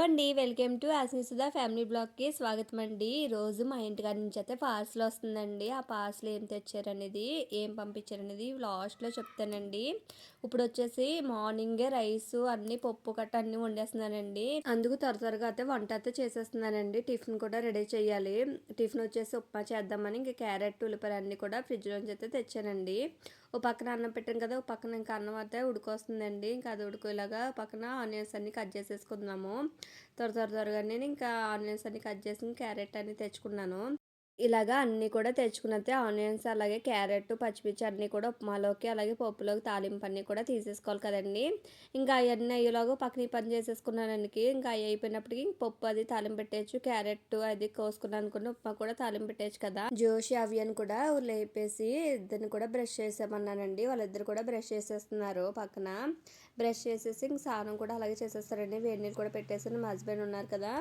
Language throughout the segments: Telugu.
అండి. వెల్కమ్ టు సుధా ఫ్యామిలీ బ్లాగ్‌కి స్వాగతం అండి. ఈరోజు మా ఇంటికాడ నుంచి అయితే పార్సల్ వస్తుందండి. ఆ పార్సల్ ఏం తెచ్చారనేది, ఏం పంపించారనేది లాస్ట్‌లో చెప్తానండి. ఇప్పుడొచ్చేసి మార్నింగే రైసు అన్నీ పప్పు గట్ట అన్నీ వండేస్తున్నానండి. అందుకు త్వరగా అయితే వంట అయితే చేసేస్తున్నానండి. టిఫిన్ కూడా రెడీ చేయాలి. టిఫిన్ వచ్చేసి ఉప్మా చేద్దామని ఇంక క్యారెట్, ఉల్లిపాయలు అన్నీ కూడా ఫ్రిడ్జ్‌లోంచి అయితే తెచ్చానండి. ఓ పక్కన అన్నం పెట్టాను కదా! ఓ పక్కన ఇంకా అన్నం అయితే ఉడికొస్తుందండి. ఇంకా అది ఉడికేలాగా పక్కన ఆనియన్స్ అన్నీ కట్ చేసేసుకుందాము. త్వరగానే ఇంకా ఆనియన్స్ అన్నీ కట్ చేసి క్యారెట్ అన్నీ తెచ్చుకున్నాను. ఇలాగా అన్నీ కూడా తెచ్చుకున్నతే ఆనియన్స్ అలాగే క్యారెట్, పచ్చిమిర్చి అన్నీ కూడా ఉప్మాలోకి అలాగే పప్పులోకి తాలింపు అన్నీ కూడా తీసేసుకోవాలి కదండీ! ఇంకా అయన్నీ అయ్యేలాగా పక్కన ఈ పని చేసేసుకున్నానండి. ఇంకా అయి అయిపోయినప్పటికి పప్పు అది తాలింపు పెట్టేయచ్చు. క్యారెట్ అది కోసుకున్నాను అనుకున్న ఉప్మా కూడా తాలింపు పెట్టేయచ్చు కదా! జోషి అవి అని కూడా లేపేసి ఇద్దరిని కూడా బ్రష్ చేసేమన్నానండి. వాళ్ళిద్దరు కూడా బ్రష్ చేసేస్తున్నారు పక్కన. బ్రష్ చేసేసి ఇంక స్నానం కూడా అలాగే చేసేస్తారండి. వేడి నీళ్ళు కూడా పెట్టేసాను. మా హస్బెండ్ ఉన్నారు కదా!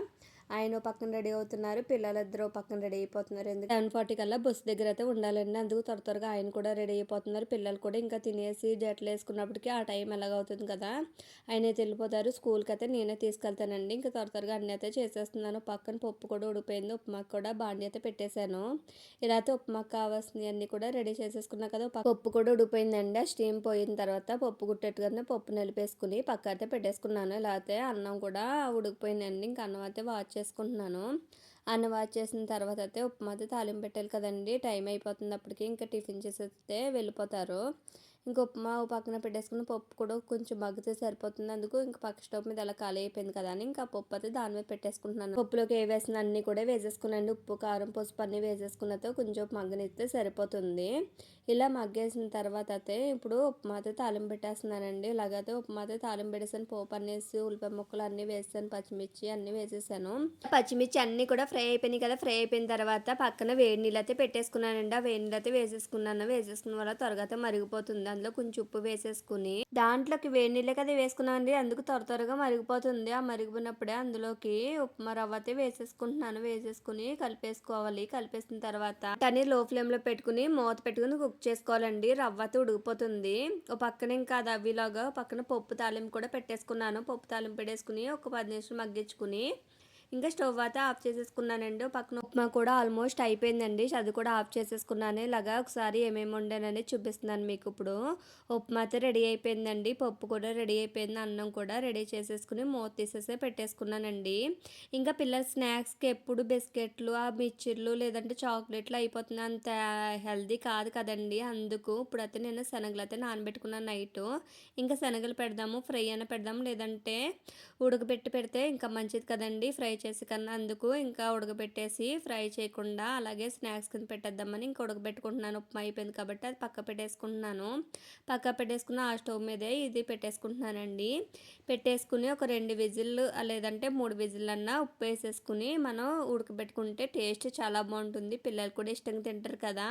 ఆయన ఓ పక్కన రెడీ అవుతున్నారు. పిల్లలిద్దరూ ఓ పక్కన రెడీ అయిపోతున్నారు. ఎందుకు 7:40 కల్లా బస్సు దగ్గర అయితే ఉండాలండి. అందుకు త్వరగా ఆయన కూడా రెడీ అయిపోతున్నారు. పిల్లలు కూడా ఇంకా తినేసి జట్లు వేసుకున్నప్పటికీ ఆ టైం ఎలాగవుతుంది కదా! ఆయనైతే వెళ్ళిపోతారు. స్కూల్కి అయితే నేనే తీసుకెళ్తానండి. ఇంకా త్వరగా అన్నీ అయితే చేసేస్తున్నాను. పక్కన పప్పు కూడా ఉడిపోయింది. ఉప్మాకు కూడా బాండి అయితే పెట్టేశాను. ఇలా అయితే ఉప్మాకు కావాల్సినవి అన్నీ కూడా రెడీ చేసేసుకున్నా కదా! పప్పు కూడా ఉడిపోయిందండి. ఆ స్టీమ్ పోయిన తర్వాత పప్పు గుట్టేట్టుగానే పప్పు నలిపేసుకుని పక్క అయితే పెట్టేసుకున్నాను. ఇలా అయితే అన్నం కూడా ఉడికిపోయిందండి. ఇంకా అన్నం అయితే వాచ్ చేసుకుంటున్నాను. అన్నం వాచ్ చేసిన తర్వాత అయితే ఉప్మా అయితే తాలింపు పెట్టాలి కదండీ! టైం అయిపోతుంది అప్పటికి. ఇంకా టిఫిన్ చేసేస్తే వెళ్ళిపోతారు. ఇంక ఉప్మా ఓ పక్కన పెట్టేసుకుని పప్పు కూడా కొంచెం మగ్గితే సరిపోతుంది. అందుకు ఇంక పక్క స్టవ్ మీద అలా ఖాళీ అయిపోయింది కదా అని ఇంకా పప్పు అయితే దాని మీద పెట్టేసుకుంటున్నాను. పప్పులోకి ఏ వేసిన అన్నీ కూడా వేసేసుకున్నాను. ఉప్పు, కారం, పసుపు అన్నీ వేసేసుకున్నతో కొంచెం మగ్గనిస్తే సరిపోతుంది. ఇలా మగ్గేసిన తర్వాత అయితే ఇప్పుడు ఉప్మా అయితే తాలింపు పెట్టేస్తున్నానండి. ఇలాగైతే ఉప్మా అయితే తాలింపు పెట్టేసాను. పోపు అనేసి ఉల్లిపాయ ముక్కలు అన్నీ వేసాను. పచ్చిమిర్చి అన్నీ వేసేసాను. పచ్చిమిర్చి అన్నీ కూడా ఫ్రై అయిపోయినాయి కదా! ఫ్రై అయిపోయిన తర్వాత పక్కన వేడి నీళ్ళు అయితే పెట్టేసుకున్నానండి. ఆ వేడి నీళ్ళు అయితే వేసేసుకున్నాను. వేసేసుకున్న వల్ల త్వరగా అయితే మరిగిపోతుంది. అందులో కొంచెం ఉప్పు వేసేసుకుని దాంట్లోకి వేడి నీళ్ళే కదా వేసుకున్నానండి. అందుకు త్వరగా మరిగిపోతుంది. ఆ మరిగిపోయినప్పుడే అందులోకి ఉప్మా రవ్వ అయితే వేసేసుకుంటున్నాను. వేసేసుకుని కలిపేసుకోవాలి. కలిపేసిన తర్వాత దాన్ని లో ఫ్లేమ్లో పెట్టుకుని మూత పెట్టుకుని కుక్ చేసుకోవాలండి. రవ్వ అయితే ఉడికిపోతుంది. ఓ పక్కన ఇంకా అది అవిలాగా పక్కన పప్పు తాలింపు కూడా పెట్టేసుకున్నాను. పప్పు తాలింపు పెట్టేసుకుని ఒక 10 నిమిషాలు మగ్గించుకుని ఇంకా స్టవ్ అయితే ఆఫ్ చేసేసుకున్నానండి. పక్కన ఉప్మా కూడా ఆల్మోస్ట్ అయిపోయిందండి. అది కూడా ఆఫ్ చేసేసుకున్నాను. ఇలాగా ఒకసారి ఏమేమి వండానని చూపిస్తున్నాను మీకు ఇప్పుడు. ఉప్మా అయితే రెడీ అయిపోయిందండి. పప్పు కూడా రెడీ అయిపోయింది. అన్నం కూడా రెడీ చేసేసుకుని మూత తీసేసి పెట్టేసుకున్నానండి. ఇంకా పిల్లల స్నాక్స్కి ఎప్పుడు బిస్కెట్లు, ఆ మిక్చర్లు లేదంటే చాక్లెట్లు అయిపోతుంది. అంత హెల్దీ కాదు కదండి. అందుకు ఇప్పుడైతే నేను శనగలు అయితే నానబెట్టుకున్నాను నైట్. ఇంకా శనగలు పెడదాము, ఫ్రై అయినా పెడదాము లేదంటే ఉడకబెట్టి పెడితే ఇంకా మంచిది కదండి ఫ్రై చేసి కన్నా. అందుకు ఇంకా ఉడకబెట్టేసి ఫ్రై చేయకుండా అలాగే స్నాక్స్ కింద పెట్టేద్దామని ఇంకా ఉడకబెట్టుకుంటున్నాను. ఉప్మా అయిపోయింది కాబట్టి అది పక్క పెట్టేసుకుంటున్నాను. పక్క పెట్టేసుకున్న ఆ స్టవ్ మీదే ఇది పెట్టేసుకుంటున్నానండి. పెట్టేసుకుని ఒక 2 విజిల్లు లేదంటే 3 విజిల్లన్నా ఉప్పు వేసేసుకుని మనం ఉడకబెట్టుకుంటే టేస్ట్ చాలా బాగుంటుంది. పిల్లలు కూడా ఇష్టంగా తింటారు కదా!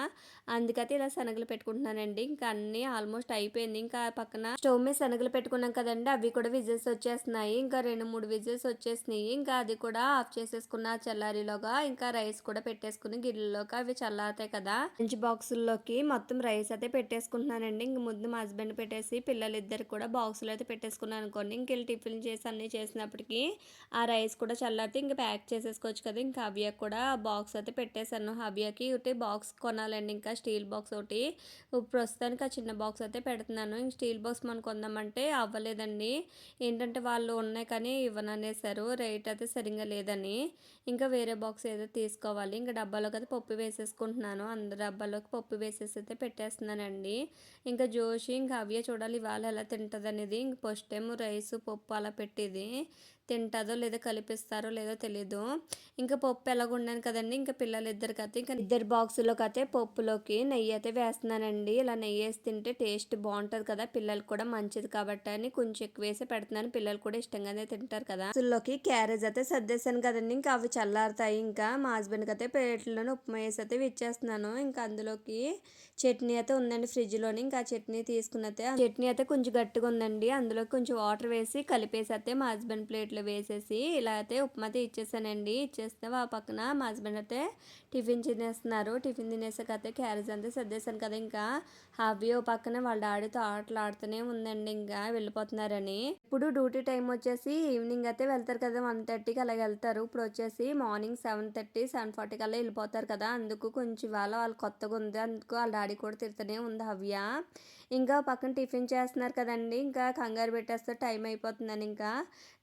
అందుకైతే ఇలా శనగలు పెట్టుకుంటున్నానండి. ఇంకా అన్నీ ఆల్మోస్ట్ అయిపోయింది. ఇంకా పక్కన స్టవ్ మీద శనగలు పెట్టుకున్నాం కదండి! అవి కూడా విజిల్స్ వచ్చేస్తున్నాయి. ఇంకా 2, 3 విజిల్స్ వచ్చేసినాయి. ఇంకా అది కూడా ఆఫ్ చేసేసుకున్న చల్లారిలోగా ఇంకా రైస్ కూడా పెట్టేసుకుని గిన్నెలోకి అవి చల్లారుతాయి కదా! లంచ్ బాక్సుల్లోకి మొత్తం రైస్ అయితే పెట్టేసుకుంటున్నానండి. ఇంక ముందు మా హస్బెండ్ పెట్టేసి పిల్లలిద్దరికి కూడా బాక్సులు అయితే పెట్టేసుకున్నాను అనుకోండి. ఇంక వీళ్ళు టిఫిన్ చేసి అన్నీ చేసినప్పటికీ ఆ రైస్ కూడా చల్లారితే ఇంక ప్యాక్ చేసేసుకోవచ్చు కదా! ఇంకా హవ్యకి కూడా బాక్స్ అయితే పెట్టేశాను. హవ్యకి ఒకటి బాక్స్ కొనాలండి. ఇంకా స్టీల్ బాక్స్ ఒకటి ప్రస్తుతానికి ఆ చిన్న బాక్స్ అయితే పెడుతున్నాను. ఇంక స్టీల్ బాక్స్ మనం కొందామంటే అవ్వలేదండి. ఏంటంటే వాళ్ళు ఉన్నాయి కానీ ఇవ్వననేసారు. రేట్ అయితే సరిగ్గా లేదని. ఇంకా వేరే బాక్స్ ఏదో తీసుకోవాలి. ఇంకా డబ్బాలోకి అయితే పప్పు వేసేసుకుంటున్నాను. అందరి డబ్బాలోకి పప్పు వేసేసి అయితే పెట్టేస్తున్నానండి. ఇంకా జోషి ఇంకా హవ్య చూడాలి ఇవాళ ఎలా తింటదనేది. ఇంక ఫస్ట్ టైం రైస్, పప్పు అలా పెట్టేది. తింటుందో లేదో కలిపిస్తారో లేదో తెలీదు. ఇంకా పప్పు ఎలాగ వండాను కదండి. ఇంకా పిల్లలిద్దరికి అయితే ఇంకా ఇద్దరు బాక్సులోకి అయితే పప్పులోకి నెయ్యి అయితే వేస్తున్నానండి. ఇలా నెయ్యి వేసి తింటే టేస్ట్ బాగుంటుంది కదా! పిల్లలకి కూడా మంచిది కాబట్టి అని కొంచెం ఎక్కువ వేసి పెడుతున్నాను. పిల్లలు కూడా ఇష్టంగానే తింటారు కదా! బాక్సుల్లోకి క్యారేజ్ అయితే సర్దేశాను కదండి. ఇంకా అవి చల్లారుతాయి. ఇంకా మా హస్బెండ్కి అయితే ప్లేట్లోనే ఉప్మా వేసి అయితే ఇచ్చేస్తున్నాను. ఇంకా అందులోకి చట్నీ అయితే ఉందండి ఫ్రిడ్జ్లోని. ఇంకా ఆ చట్నీ తీసుకున్నైతే ఆ చట్నీ అయితే కొంచెం గట్టిగా ఉందండి. అందులో కొంచెం వాటర్ వేసి కలిపేసి అయితే మా హస్బెండ్ ప్లేట్లో ప్లేట్లో వేసేసి ఇలా అయితే ఉప్మా అయితే ఇచ్చేసానండి. ఇచ్చేస్తే ఆ పక్కన మా హస్బెండ్ అయితే టిఫిన్ తినేస్తున్నారు. టిఫిన్ తినేసాక అయితే క్యారేజ్ అంతా సర్దేశాను కదా, ఇంకా హవ్య ఓ పక్కన వాళ్ళ డాడీతో ఆటలు ఆడుతూనే ఉందండి, ఇంకా వెళ్ళిపోతున్నారని. ఇప్పుడు డ్యూటీ టైం వచ్చేసి ఈవినింగ్ అయితే వెళ్తారు కదా, 1:30కి అలాగ వెళ్తారు. ఇప్పుడు వచ్చేసి మార్నింగ్ 7:30, 7:40 కల్లా వెళ్ళిపోతారు కదా, అందుకు కొంచెం ఇవాళ వాళ్ళు కొత్తగా ఉంది, అందుకు వాళ్ళ డాడీ కూడా తిడుతూనే ఉంది హవ్య. ఇంకా పక్కన టిఫిన్ చేస్తున్నారు కదండి, ఇంకా కంగారు పెట్టేస్తే టైం అయిపోతుందని ఇంకా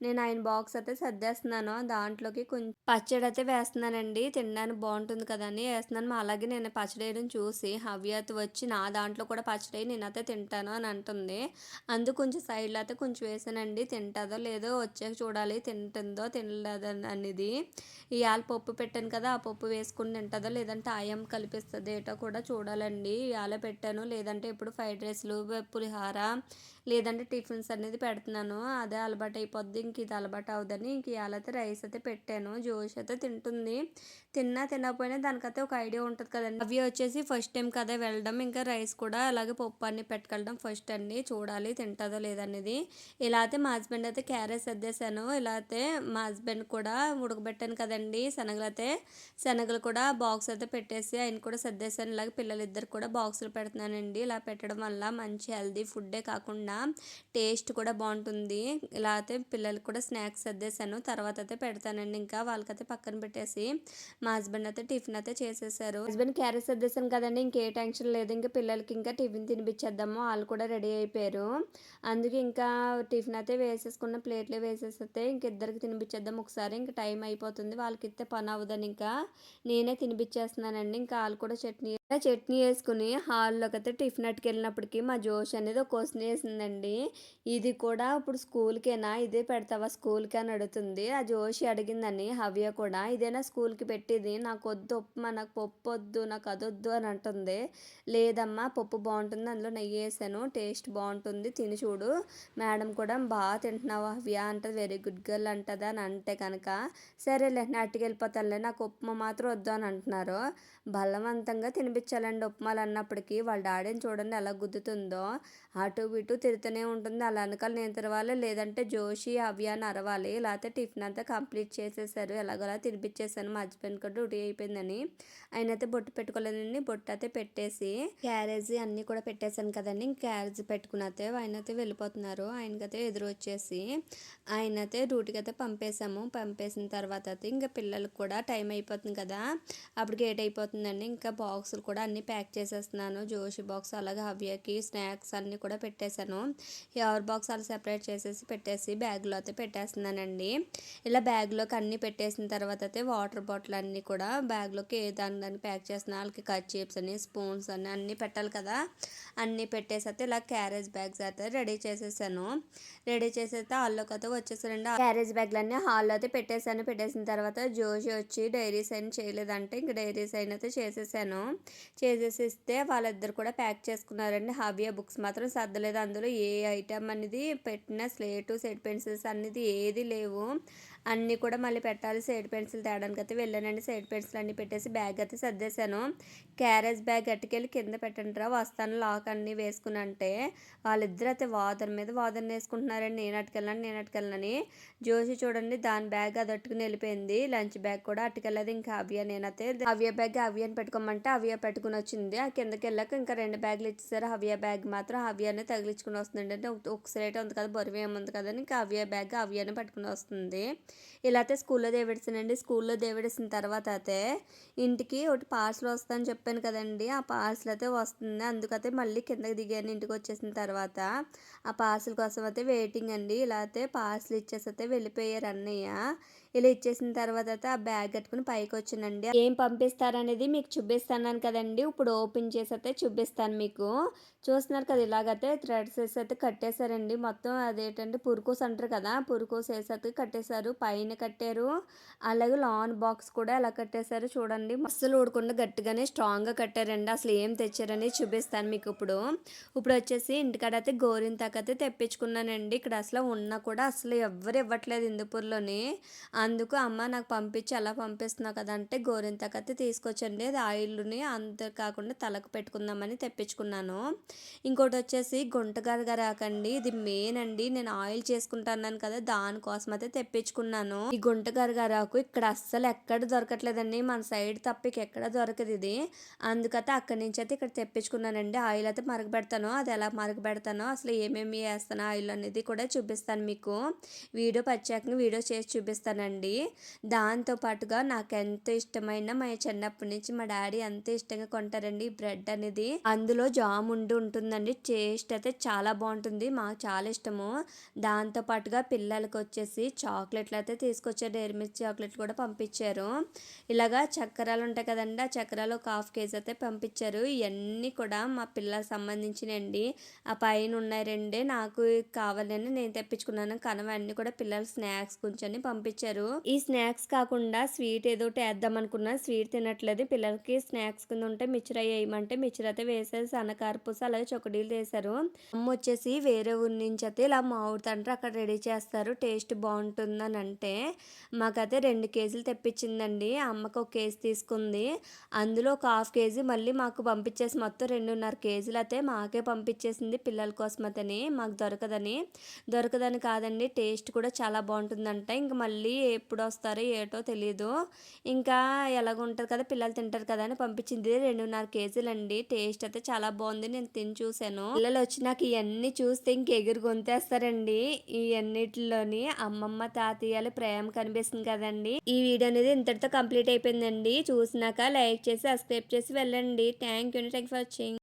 నేను ఆయన బాక్స్ అయితే సర్దేస్తున్నాను. దాంట్లోకి కొంచెం పచ్చడి అయితే వేస్తున్నానండి, తినడానికి బాగుంటుంది కదా అని వేస్తున్నాను. అలాగే నేను పచ్చడి వేయడం చూసి హవ్యత వచ్చి నా దాంట్లో కూడా పచ్చడి నేనైతే తింటాను అని అంటుంది. అందుకు కొంచెం సైడ్లో అయితే కొంచెం వేసానండి, తింటుందో లేదో వచ్చాక చూడాలి, తింటుందో తినలేదో అనేది. ఇవాళ పప్పు పెట్టాను కదా, ఆ పప్పు వేసుకుని తింటుందో లేదంటే ఆయమ్మ కలిపిస్తుంది ఏటో కూడా చూడాలండి. ఇవాళ పెట్టాను, లేదంటే ఇప్పుడు ఫ్రైడ్ రైస్లు, పులిహార, లేదంటే టిఫిన్స్ అనేది పెడుతున్నాను. అదే అలవాటు అయిపోద్ది, ఇంక ఇది అలవాటు అవుదని ఇంక ఇవాళ అయితే రైస్ అయితే పెట్టాను. జోష్ అయితే తింటుంది, తినకపోయినా దానికైతే ఒక ఐడియా ఉంటుంది కదండి. అవి వచ్చేసి ఫస్ట్ టైం కదా వెళ్ళడం, ఇంకా రైస్ కూడా అలాగే పప్పు అన్ని పెట్టుకెళ్ళడం ఫస్ట్ అండి, చూడాలి తింటుందో లేదనేది. ఇలా అయితే మా హస్బెండ్ అయితే క్యారేజ్ సర్దేశాను. ఇలా అయితే మా హస్బెండ్ కూడా ఉడకబెట్టాను కదండి శనగలు, అయితే శనగలు కూడా బాక్స్ అయితే పెట్టేసి ఆయన కూడా సర్దేశాను. ఇలాగే పిల్లలిద్దరు కూడా బాక్సులు పెడుతున్నానండి. ఇలా పెట్టడం వల్ల మంచి హెల్దీ ఫుడ్డే కాకుండా టేస్ట్ కూడా బాగుంటుంది. ఇలా అయితే పిల్లలకి కూడా స్నాక్స్ సర్దేశాను, తర్వాత అయితే పెడతానండి. ఇంకా వాళ్ళకైతే పక్కన పెట్టేసి మా హస్బెండ్ అయితే టిఫిన్ అయితే చేసేసారు. హస్బెండ్ క్యారేజ్ సర్దేశాను కదండి, ఇంకే టెన్షన్ లేదు. ఇంకా పిల్లలకి ఇంకా టిఫిన్ తినిపించేద్దాము, వాళ్ళు కూడా రెడీ అయిపోయారు. అందుకే ఇంకా టిఫిన్ అయితే వేసేసుకున్న ప్లేట్లో వేసేస్తే ఇంక ఇద్దరికి తినిపించేద్దాం ఒకసారి, ఇంకా టైం అయిపోతుంది, వాళ్ళకి ఇస్తే పని అవ్వదని ఇంకా నేనే తినిపించేస్తున్నానండి. ఇంకా వాళ్ళు కూడా చట్నీ వేసుకుని హాల్లోకి అయితే టిఫిన్ అట్టుకెళ్ళినప్పటికీ మా జోష్ అనేది ఒక క్వశ్చన్ వేసిందండి. ఇది కూడా ఇప్పుడు స్కూల్కేనా, ఇదే పెడతావా స్కూల్కి అని అడుగుతుంది. ఆ జోషి అడిగిందని హవ్య కూడా ఇదేనా స్కూల్కి పెట్టేది, నాకు వద్దు ఉప్మా, నాకు పప్పు వద్దు, నాకు అదొద్దు అని అంటుంది. లేదమ్మా పప్పు బాగుంటుంది, అందులో నెయ్యి వేసాను, టేస్ట్ బాగుంటుంది, తిని చూడు, మేడం కూడా బాగా తింటున్నావు హవ్య అంటది, వెరీ గుడ్ గర్ల్ అంటది అని అంటే కనుక సరేలే అట్టుకెళ్ళిపోతానులే, నాకు ఉప్మా మాత్రం వద్దు అని అంటున్నారు. బలవంతంగా తినిపించాలండి ఉప్మాలు అన్నప్పటికీ. వాళ్ళ డాడీని చూడండి ఎలా గుద్దుతుందో, అటు ఇటు తిరుగుతూనే ఉంటుంది. అలా వెనకాల నేను తిరగాలి, లేదంటే జోషి హవ్య అని అరవాలి. లేకపోతే టిఫిన్ అంతా కంప్లీట్ చేసేసారు, ఎలాగోలా తినిపించేసాను. మా హస్బెండ్ కూడా డ్యూటీ అయిపోయిందని ఆయన అయితే బొట్టు పెట్టుకోలేదండి, బొట్టు అయితే పెట్టేసి క్యారేజ్ అన్నీ కూడా పెట్టేశాను కదండి. క్యారేజ్ పెట్టుకుని అయితే ఆయన అయితే వెళ్ళిపోతున్నారు. ఆయనకైతే ఎదురు వచ్చేసి ఆయన అయితే డ్యూటీకి అయితే పంపేసిన తర్వాత అయితే ఇంకా పిల్లలకు కూడా టైం అయిపోతుంది కదా, అప్పటికి 8 అయిపోతుందండి. ఇంకా బాక్సులు కూడా అన్నీ ప్యాక్ చేసేస్తున్నాను, జోషి బాక్స్ అలాగే హవ్యకి స్నాక్స్ అన్నీ కూడా పెట్టేశాను. ఎవరి బాక్స్ అలా సెపరేట్ చేసేసి పెట్టేసి బ్యాగ్లో అయితే పెట్టేస్తున్నానండి. ఇలా బ్యాగ్లోకి అన్నీ పెట్టేసిన తర్వాత అయితే వాటర్ బాటిల్ అన్నీ కూడా బ్యాగ్లోకి దాన్ని ప్యాక్ చేసిన వాళ్ళకి కర్చీప్స్ అని, స్పూన్స్ అని అన్నీ పెట్టాలి కదా, అన్నీ పెట్టేసి అయితే ఇలా క్యారేజ్ బ్యాగ్స్ అయితే రెడీ చేసేసాను. రెడీ చేసేస్తే హాల్లోకి అయితే వచ్చేసానండి. క్యారేజ్ బ్యాగ్లన్నీ హాల్లో అయితే పెట్టేసిన తర్వాత జోషి వచ్చి డైరీస్ అయినా చేయలేదంటే ఇంక డైరీస్ అయినా అయితే చేసేసాను. చేసేసిస్తే వాళ్ళిద్దరు కూడా ప్యాక్ చేసుకున్నారండి. హవ్య బుక్స్ మాత్రం సర్దలేదు, అందులో ఏ ఐటమ్ అనేది పెట్టిన స్లేటు, సెట్ పెన్సిల్స్ అనేది ఏది లేవు, అన్నీ కూడా మళ్ళీ పెట్టాలి. సైడ్ పెన్సిల్ తేడానికి అయితే వెళ్ళానండి, సైడ్ పెన్సిల్ అన్నీ పెట్టేసి బ్యాగ్ అయితే సర్దేశాను. క్యారేజ్ బ్యాగ్ అట్టుకెళ్ళి కింద పెట్టండి రా వస్తాను లాక్ అన్నీ వేసుకుని అంటే వాళ్ళిద్దరు అయితే వాదన వేసుకుంటున్నారండి, నేను అట్టుకెళ్ళని. జోషి చూడండి దాని బ్యాగ్ అది అట్టుకుని వెళ్ళిపోయింది, లంచ్ బ్యాగ్ కూడా అట్టుకెళ్ళదు. ఇంకా నేనైతే హవ్య బ్యాగ్ హవ్యని పెట్టుకోమంటే హవ్య పెట్టుకుని వచ్చింది. ఆ కిందకి వెళ్ళాక ఇంకా 2 బ్యాగులు ఇచ్చేసారు. హవ్య బ్యాగ్ మాత్రం హవ్యనే తగిలించుకుని వస్తుందండి, అంటే ఒక సైడ్ ఉంది కదా, బరువు ఏముంది కదా అని ఇంకా హవ్య బ్యాగ్ హవ్యనే పట్టుకుని వస్తుంది. ఇలా అయితే స్కూల్లో దేవిడిసానండి. స్కూల్లో దేవిడిసిన తర్వాత అయితే ఇంటికి ఒకటి పార్సల్ వస్తుందని చెప్పాను కదండి, ఆ పార్సల్ అయితే వస్తుంది. అందుకైతే మళ్ళీ కిందకి దిగాను. ఇంటికి వచ్చేసిన తర్వాత ఆ పార్సల్ కోసం అయితే వెయిటింగ్ అండి. ఇలా అయితే పార్సల్ ఇచ్చేసి అయితే వెళ్ళిపోయారు అన్నయ్య. ఇలా ఇచ్చేసిన తర్వాత అయితే ఆ బ్యాగ్ కట్టుకుని పైకి వచ్చానండి. ఏం పంపిస్తారనేది మీకు చూపిస్తాను కదండి, ఇప్పుడు ఓపెన్ చేసి అయితే చూపిస్తాను మీకు. చూస్తున్నారు కదా, ఇలాగైతే థ్రెడ్స్ వేసి అయితే కట్టేశారండి. మొత్తం అదేంటంటే పురుకోస్ అంటారు కదా, పురుకోస్ వేసి అయితే కట్టేశారు, పైన కట్టారు. అలాగే లాన్ బాక్స్ కూడా ఎలా కట్టేశారు చూడండి, అస్సలు ఊడకుండా గట్టిగానే స్ట్రాంగ్గా కట్టారండి. అసలు ఏం తెచ్చారని చూపిస్తాను మీకు ఇప్పుడు. వచ్చేసి ఇంటికాడ అయితే గోరింతాకు అయితే తెప్పించుకున్నానండి. ఇక్కడ అసలు ఉన్నా కూడా అసలు ఎవ్వరు ఇవ్వట్లేదు హిందూపూర్లోని, అందుకు అమ్మ నాకు పంపించి అలా పంపిస్తున్నావు కదా అంటే గోరింటాకైతే తీసుకొచ్చండి. అది ఆయిల్‌ని అంతే కాకుండా తలకు పెట్టుకుందామని తెప్పించుకున్నాను. ఇంకోటి వచ్చేసి గుంట గరగరాకండి. ఇది మెయిన్ అండి. నేను ఆయిల్ చేసుకుంటా కదా దానికోసం అయితే తెప్పించుకున్నాను. ఈ గుంట గరగరాకు ఇక్కడ అస్సలు ఎక్కడ దొరకట్లేదండి. మన సైడ్ తప్ప ఎక్కడ దొరకదు ఇది. అందుకైతే అక్కడి నుంచి అయితే ఇక్కడ తెప్పించుకున్నానండి. ఆయిల్ అయితే మరగబెడతాను. అది ఎలా మరగబెడతానో అసలు ఏమేమి వేస్తానో ఆయిల్ అనేది కూడా చూపిస్తాను మీకు. వీడియో చేసి చూపిస్తానండి. దాంతో పాటుగా నాకు ఎంతో ఇష్టమైన మా చిన్నప్పటి నుంచి మా డాడీ ఎంతో ఇష్టంగా కొంటారండి ఈ బ్రెడ్ అనేది. అందులో జామ్ ఉంటుందండి. టేస్ట్ అయితే చాలా బాగుంటుంది. మాకు చాలా ఇష్టము. దాంతో పాటుగా పిల్లలకి వచ్చేసి చాక్లెట్లు అయితే తీసుకొచ్చారు. డైరీ మిల్క్ చాక్లెట్లు కూడా పంపించారు. ఇలాగా చక్కెరలు ఉంటాయి కదండి. ఆ చక్కెరలు ఒక హాఫ్ కేజీ అయితే పంపించారు. ఇవన్నీ కూడా మా పిల్లలకు సంబంధించినండి. ఆ పైన ఉన్నాయి రెండే నాకు కావాలని నేను తెప్పించుకున్నాను. కానీ అన్నీ కూడా పిల్లలు స్నాక్స్ కొంచెం పంపించారు. ఈ స్నాక్స్ కాకుండా స్వీట్ ఏదో ఒకటి వేద్దాం అనుకున్నా. స్వీట్ తినట్లేదు. పిల్లలకి స్నాక్స్ కింద ఉంటే మిక్చర్ వేయమంటే మిక్చర్ అయితే వేసేసి సన్నకారపూస అలాగే చొకడీలు వేశారు. అమ్మ వచ్చేసి వేరే ఊరి నుంచి అయితే ఇలా మామిడి తండ్రి అక్కడ రెడీ చేస్తారు. టేస్ట్ బాగుంటుందని అంటే మాకైతే 2 కేజీలు తెప్పించిందండి. అమ్మకు 1 కేజీ తీసుకుంది. అందులో ఒక హాఫ్ కేజీ మళ్ళీ మాకు పంపించేసి మొత్తం 2.5 కేజీలు అయితే మాకే పంపించేసింది. పిల్లల కోసం అతని మాకు దొరకదని కాదండి. టేస్ట్ కూడా చాలా బాగుంటుందంట. ఇంక మళ్ళీ ఎప్పుడు వస్తారో ఏటో తెలీదు. ఇంకా ఎలాగుంటుంది కదా పిల్లలు తింటారు కదా అని పంపించింది. 2.5 కేజీలండి. టేస్ట్ అయితే చాలా బాగుంది. నేను తిని చూశాను. పిల్లలు వచ్చి నాకు ఇవన్నీ చూస్తే ఇంక ఎగురు గొంతేస్తారండి. ఇవన్నిటిలోని అమ్మమ్మ తాతయ్యల ప్రేమ కనిపిస్తుంది కదండి. ఈ వీడియో అనేది ఇంతటితో కంప్లీట్ అయిపోయిందండి. చూసినాక లైక్ చేసి సబ్స్క్రైబ్ చేసి వెళ్ళండి. Thank you for watching.